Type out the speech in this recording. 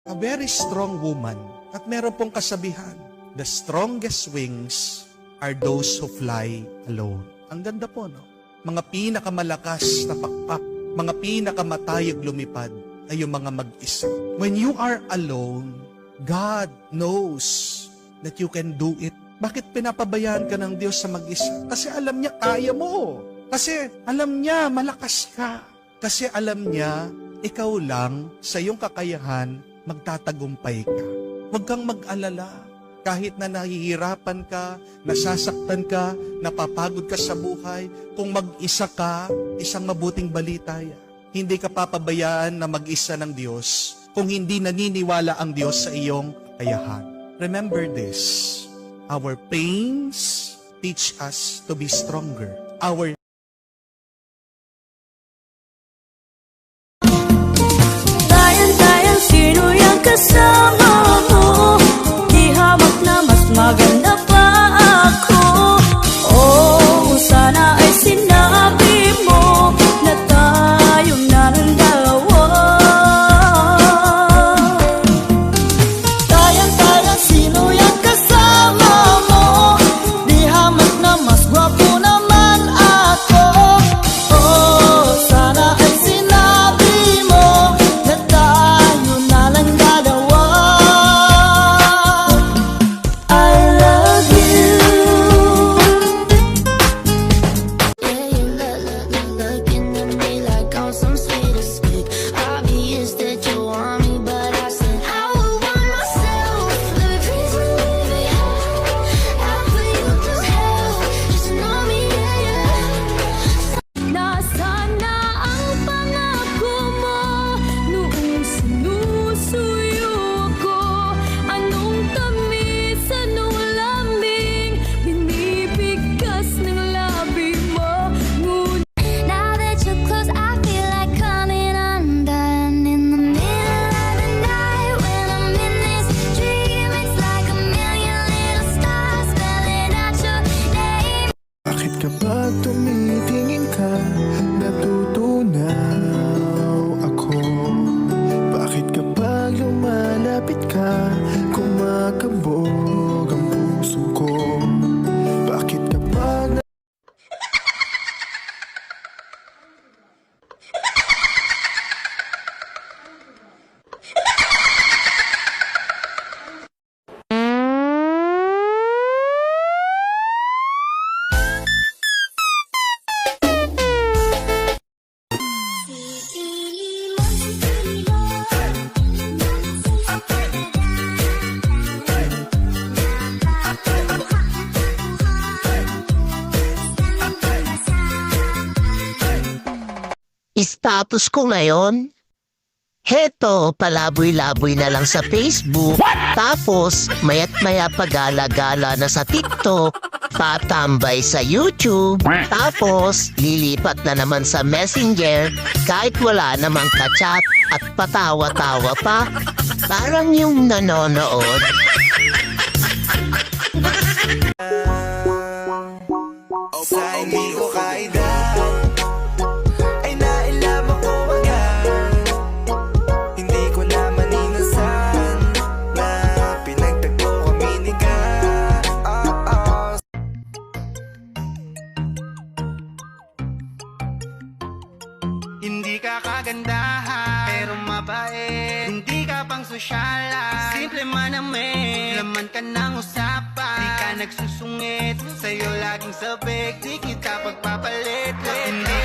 A very strong woman. At meron pong kasabihan, the strongest wings are those who fly alone. Ang ganda po, no? Mga pinakamalakas na pakpak, mga pinakamatayag lumipad ay yung mga mag-isa. When you are alone, God knows that you can do it. Bakit pinapabayaan ka ng Diyos sa mag-isa? Kasi alam niya kaya mo. Kasi alam niya malakas ka. Kasi alam niya ikaw lang sa iyong kakayahan magtatagumpay ka. Huwag kang mag-alala. Kahit na nahihirapan ka, nasasaktan ka, napapagod ka sa buhay, kung mag-isa ka, isang mabuting balita yan. Hindi ka papabayaan na mag-isa ng Diyos kung hindi naniniwala ang Diyos sa iyong kakayahan. Remember this, our pains teach us to be stronger. Our Tayang-tayang sino yung kasama mo, di hamak na mas maganda pa ako. Oh, sana ay sinabi mo na tayo na ng dalawa. Tayang-tayang sino yung kasama mo, di hamak na mas gwapo naman ako. Oh, sana ay sinabi mo na tayo na lang dalawa. I love you. Yeah, you looking at me like on some sweet escape. Obvious that you want me, but I said I would want myself. Let me please believe it. I'll put you through hell just to know me, yeah, yeah. Nasaan na ang pangako mo noong sinusuyo ko? Anong tamis, anong lamig, binibigkas ng labi mo? Now that you're close, I feel like coming undone. In the middle of the night when I'm in this dream, it's like a million little stars spelling out your name. Bakit kapag tumitingin ka, natutunaw ako? Bakit kapag lumalapit ka, kumakabog ang puso ko? Bakit kapag Status ko ngayon, heto, palaboy-laboy na lang sa Facebook. Tapos, mayat-maya pagala-gala na sa TikTok. Patambay sa YouTube. Tapos, lilipat na naman sa Messenger kahit wala namang kachat at patawa-tawa pa. Parang yung nanonood. Sa hindi ko kaida ay nailamang ko agad. Hindi ko naman inasahan na pinagtagpo kami ni God. Hindi ka kagandahan, pero mabait. Hindi ka pang sosyala, simple manamin. Laman ka ng usapan, di ka nagsusungit. Sa'yo laging sabik, di kita pagpapalit. Hindi